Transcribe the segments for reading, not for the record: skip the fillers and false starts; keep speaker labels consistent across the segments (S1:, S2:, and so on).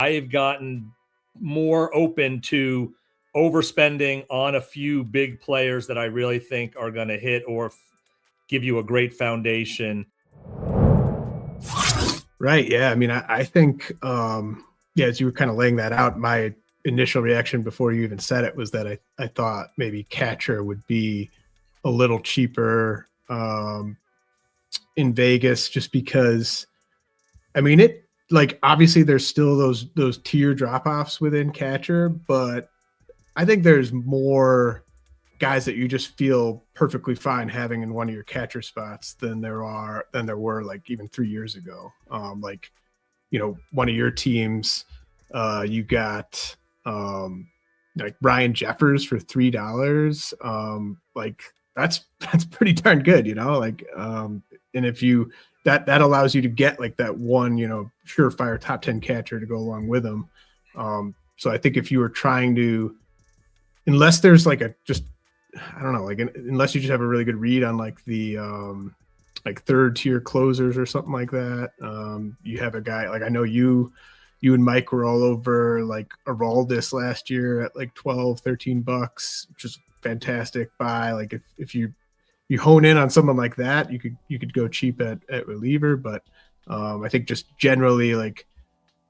S1: I've gotten more open to overspending on a few big players that I really think are going to hit or give you a great foundation.
S2: Right. Yeah. I mean, I think, as you were kind of laying that out, my initial reaction before you even said it was that I thought maybe catcher would be a little cheaper in Vegas, just because, I mean, it, like, obviously there's still those tier drop-offs within catcher, but I think there's more guys that you just feel perfectly fine having in one of your catcher spots than there were like even 3 years ago. Like, one of your teams, you got like Ryan Jeffers for $3. Like that's pretty darn good, and if you that allows you to get like that one, surefire top 10 catcher to go along with him. So I think if you were trying to, unless there's like I don't know, like unless you just have a really good read on like the like third tier closers or something like that. You have a guy like, I know you and Mike were all over like Araldis last year at like $12-13, which is fantastic buy. Like if you hone in on someone like that, you could go cheap at reliever. But I think just generally, like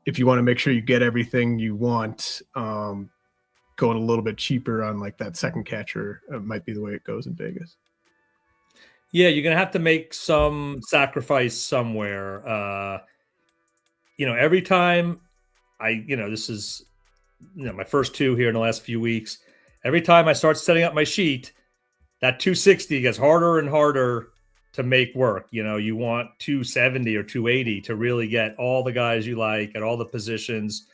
S2: if you want to make sure you get everything you want, going a little bit cheaper on like that second catcher might be the way it goes in Vegas.
S1: Yeah, you're going to have to make some sacrifice somewhere. Every time this is, my first two here in the last few weeks, every time I start setting up my sheet, that 260 gets harder and harder to make work. You want 270 or 280 to really get all the guys you like at all the positions.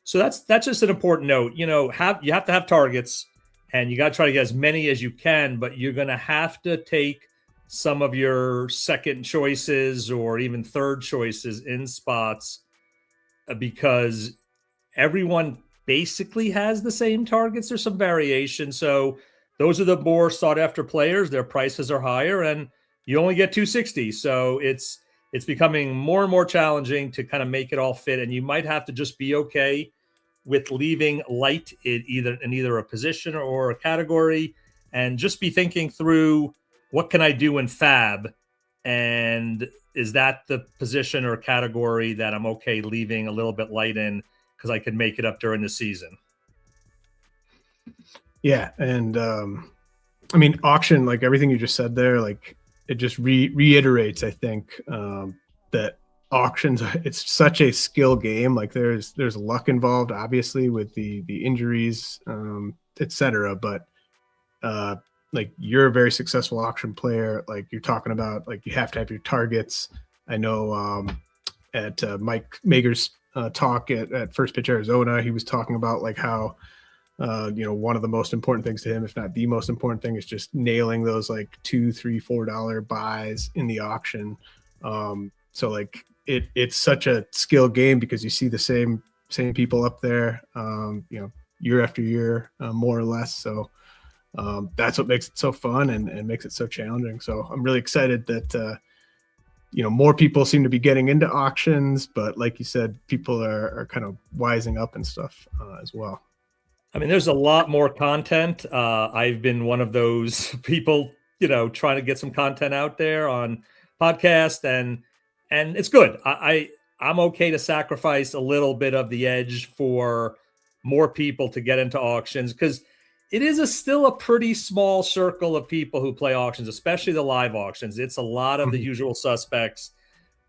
S1: So that's just an important note. You have to have targets, and you got to try to get as many as you can, but you're going to have to take some of your second choices or even third choices in spots because everyone basically has the same targets. There's some variation. So those are the more sought after players. Their prices are higher, and you only get 260. So it's becoming more and more challenging to kind of make it all fit. And you might have to just be okay with leaving light in either a position or a category, and just be thinking through, what can I do in fab? And is that the position or category that I'm okay leaving a little bit light in because I can make it up during the season?
S2: Yeah. And I mean, auction, like everything you just said there, like it just reiterates, I think, that auctions, it's such a skill game. Like there's luck involved, obviously, with the injuries, etc. But like you're a very successful auction player. Like you're talking about, like you have to have your targets. I know at Mike Mager's talk at First Pitch Arizona, he was talking about like how one of the most important things to him, if not the most important thing, is just nailing those like $2, $3, $4 buys in the auction. So like it's such a skill game because you see the same people up there, year after year, more or less. So that's what makes it so fun and makes it so challenging. So I'm really excited that more people seem to be getting into auctions, but like you said, people are kind of wising up and stuff as well.
S1: I mean, there's a lot more content. I've been one of those people, trying to get some content out there on podcast, and it's good. I'm okay to sacrifice a little bit of the edge for more people to get into auctions, because it is still a pretty small circle of people who play auctions, especially the live auctions. It's a lot of the usual suspects,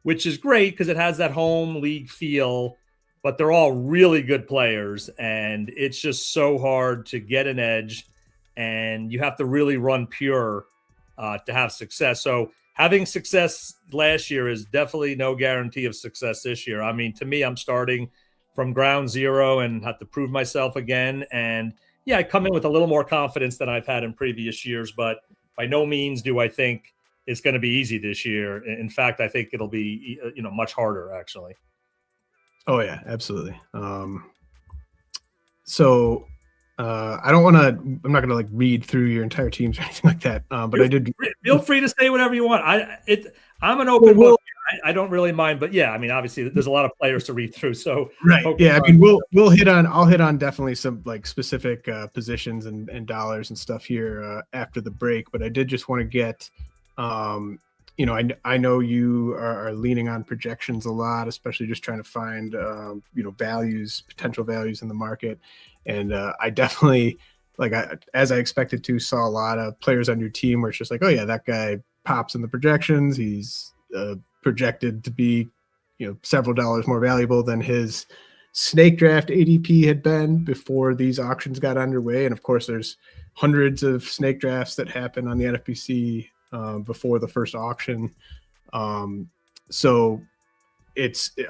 S1: which is great because it has that home league feel, but they're all really good players, and it's just so hard to get an edge, and you have to really run pure to have success. So having success last year is definitely no guarantee of success this year. I mean, to me, I'm starting from ground zero and have to prove myself again. And yeah, I come in with a little more confidence than I've had in previous years, but by no means do I think it's going to be easy this year. In fact, I think it'll be, much harder actually.
S2: Oh yeah, absolutely. So I'm not going to like read through your entire teams or anything like that. But I did.
S1: Feel free to say whatever you want. I'm an open book. I don't really mind, but yeah, I mean, obviously there's a lot of players to read through, so
S2: Right.
S1: focus
S2: Yeah. I
S1: on.
S2: mean, I'll hit on definitely some like specific positions and dollars and stuff here after the break. But I did just want to get, I know you are leaning on projections a lot, especially just trying to find, potential values in the market. And I definitely, as I expected to, saw a lot of players on your team where it's just like, oh yeah, that guy pops in the projections. He's projected to be several dollars more valuable than his snake draft ADP had been before these auctions got underway. And of course, there's hundreds of snake drafts that happen on the NFBC before the first auction. So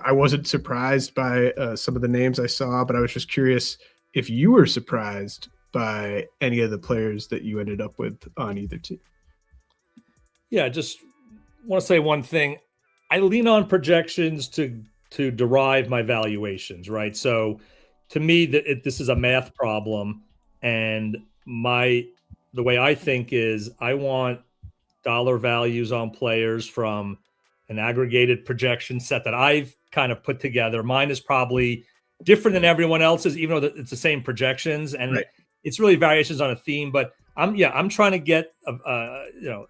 S2: I wasn't surprised by some of the names I saw, but I was just curious if you were surprised by any of the players that you ended up with on either team.
S1: Yeah, just want to say one thing. I lean on projections to derive my valuations, right? So to me, this is a math problem, and the way I think is I want dollar values on players from an aggregated projection set that I've kind of put together. Mine is probably different than everyone else's, even though it's the same projections, and
S2: Right.
S1: it's really variations on a theme. But I'm trying to get a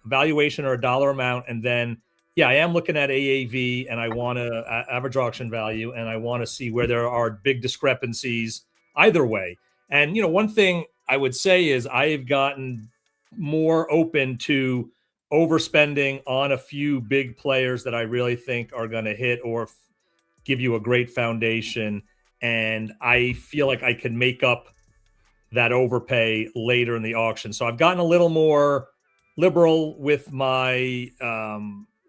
S1: valuation or a dollar amount, and then I am looking at AAV, and I want to average auction value, and I want to see where there are big discrepancies either way. And one thing I would say is I've gotten more open to overspending on a few big players that I really think are going to hit or give you a great foundation, and I feel like I can make up that overpay later in the auction. So I've gotten a little more liberal with my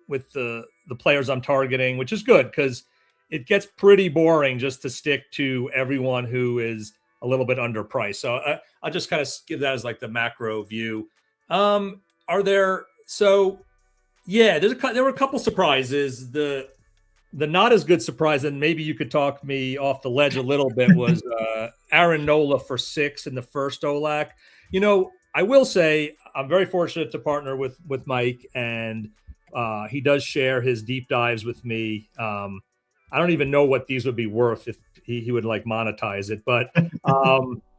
S1: with the players I'm targeting, which is good because it gets pretty boring just to stick to everyone who is a little bit underpriced. So I'll just kind of give that as like the macro view. Are there there were a couple surprises. The not as good surprise, and maybe you could talk me off the ledge a little bit, was Aaron Nola for 6 in the first OLAC. I will say I'm very fortunate to partner with Mike, and he does share his deep dives with me. I don't even know what these would be worth if he would like monetize it, but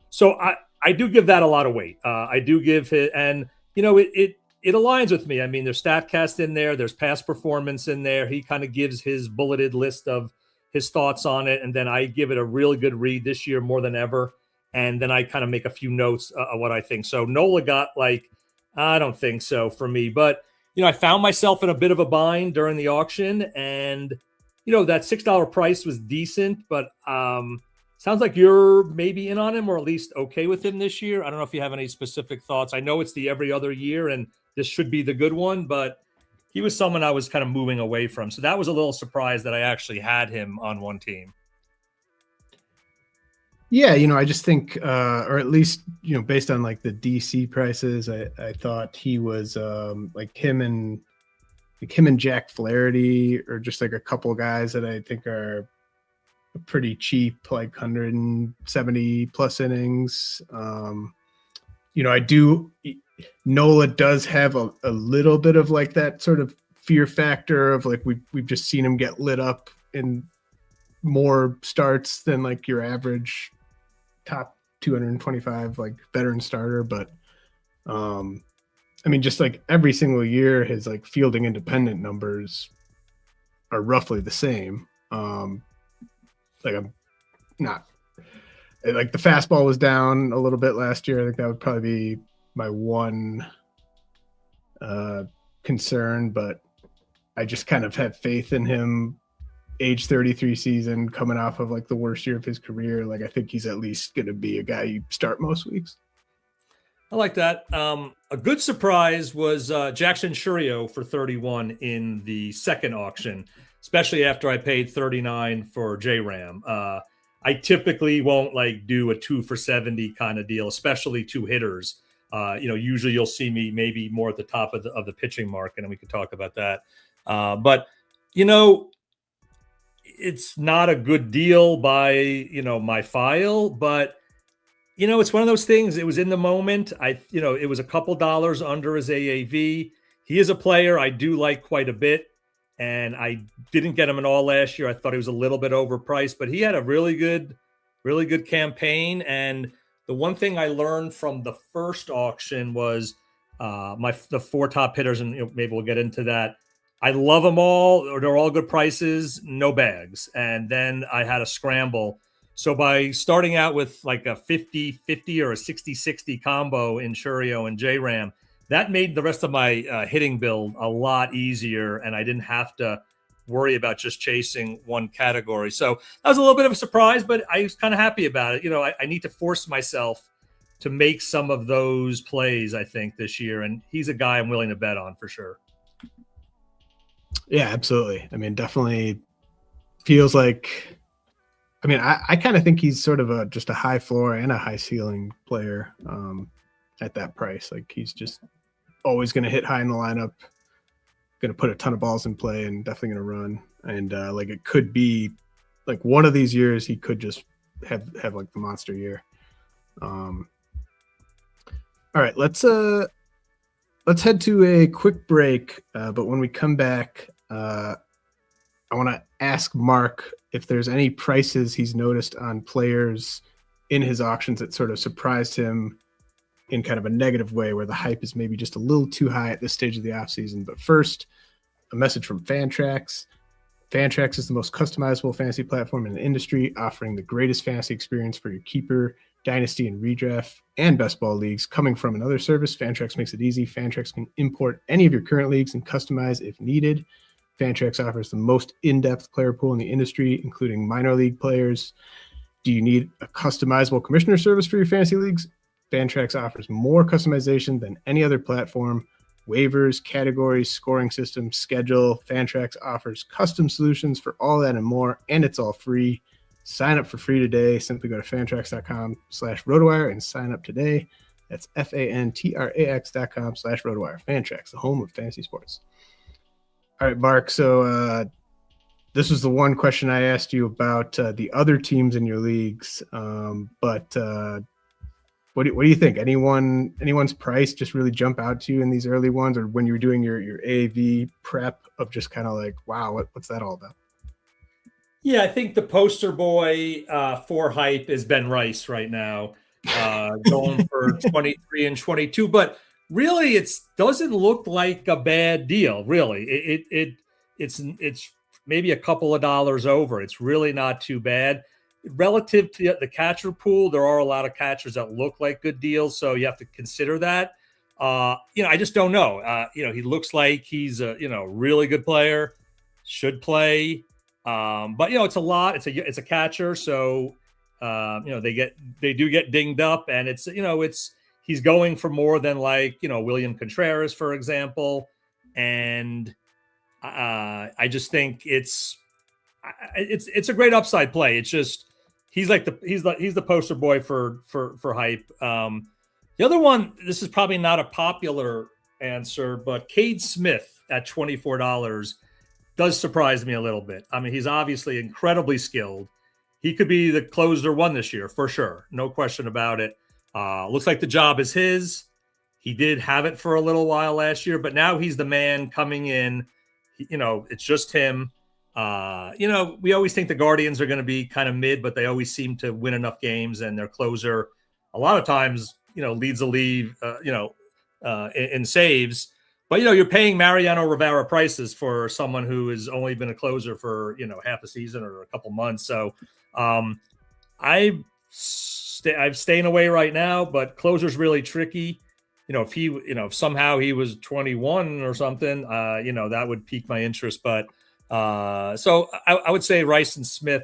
S1: so I do give that a lot of weight. I do give it, and it aligns with me. I mean, there's StatCast in there. There's past performance in there. He kind of gives his bulleted list of his thoughts on it. And then I give it a really good read this year more than ever. And then I kind of make a few notes of what I think. So Nola got I don't think so for me. But, I found myself in a bit of a bind during the auction. And, that $6 price was decent. But sounds like you're maybe in on him or at least okay with him this year. I don't know if you have any specific thoughts. I know it's the every other year, and this should be the good one, but he was someone I was kind of moving away from. So that was a little surprise that I actually had him on one team.
S2: Yeah, I just think, or at least, based on like the DC prices, I thought he was like him and Jack Flaherty, or just like a couple guys that I think are pretty cheap, like 170 plus innings. Nola does have a little bit of like that sort of fear factor of like we've just seen him get lit up in more starts than like your average top 225 like veteran starter. But I mean, just like every single year, his like fielding independent numbers are roughly the same. Like I'm not like the fastball was down a little bit last year. I think that would probably be my one concern, but I just kind of have faith in him. Age 33 season, coming off of like the worst year of his career. Like I think he's at least going to be a guy you start most weeks.
S1: I like that. A good surprise was Jackson Churio for 31 in the second auction, especially after I paid 39 for J-Ram. I typically won't like do a 2 for 70 kind of deal, especially two hitters. Usually you'll see me maybe more at the top of the pitching market, and we could talk about that. But it's not a good deal by my file, but it's one of those things. It was in the moment. It was a couple dollars under his AAV. He is a player I do like quite a bit, and I didn't get him at all last year. I thought he was a little bit overpriced, but he had a really good campaign. And the one thing I learned from the first auction was the 4 top hitters, and maybe we'll get into that. I love them all, or they're all good prices, no bags. And then I had a scramble. So by starting out with like a 50-50 or a 60-60 combo in Churio and J-Ram, that made the rest of my hitting build a lot easier, and I didn't have to worry about just chasing one category. So that was a little bit of a surprise, but I was kind of happy about it. I need to force myself to make some of those plays, I think, this year, and he's a guy I'm willing to bet on for sure.
S2: Yeah, absolutely. I mean, definitely feels like, I mean, I kind of think he's sort of just a high floor and a high ceiling player at that price. Like, he's just always going to hit high in the lineup, going to put a ton of balls in play, and definitely going to run. And like, it could be like one of these years he could just have like the monster year. All right, let's head to a quick break. But when we come back, I want to ask Mark if there's any prices he's noticed on players in his auctions that sort of surprised him in kind of a negative way, where the hype is maybe just a little too high at this stage of the offseason. But first, a message from Fantrax. Fantrax is the most customizable fantasy platform in the industry, offering the greatest fantasy experience for your keeper, dynasty, and redraft, and best ball leagues. Coming from another service, Fantrax makes it easy. Fantrax can import any of your current leagues and customize if needed. Fantrax offers the most in-depth player pool in the industry, including minor league players. Do you need a customizable commissioner service for your fantasy leagues? Fantrax offers more customization than any other platform. Waivers, categories, scoring systems, schedule. Fantrax offers custom solutions for all that and more, and it's all free. Sign up for free today. Simply go to fantrax.com/Rotowire and sign up today. That's fantrax.com/Rotowire. Fantrax, the home of fantasy sports. All right, Mark. So this was the one question I asked you about the other teams in your leagues. But what do you think? Anyone's price just really jump out to you in these early ones, or when you were doing your AAV prep of just kind of like, wow, what's that all about?
S1: Yeah, I think the poster boy for hype is Ben Rice right now, going for 23 and 22. But really, it doesn't look like a bad deal. Really, it's maybe a couple of dollars over. It's really not too bad relative to the catcher pool. There are a lot of catchers that look like good deals, so you have to consider that. I just don't know. He looks like he's a really good player, should play. But it's a lot. It's a catcher, so they do get dinged up, and he's going for more than like William Contreras, for example, and I just think it's a great upside play. It's just he's the poster boy for hype. The other one, this is probably not a popular answer, but Cade Smith at $24 does surprise me a little bit. I mean, he's obviously incredibly skilled. He could be the closer one this year for sure. No question about it. Looks like the job is his. He did have it for a little while last year, but now he's the man coming in. It's just him. We always think the Guardians are going to be kind of mid, but they always seem to win enough games, and their closer a lot of times, leads the league, in saves. But, you're paying Mariano Rivera prices for someone who has only been a closer for, half a season or a couple months. So I'm staying away right now, but closer's really tricky. If somehow he was 21 or something, that would pique my interest. But so I would say Rice and Smith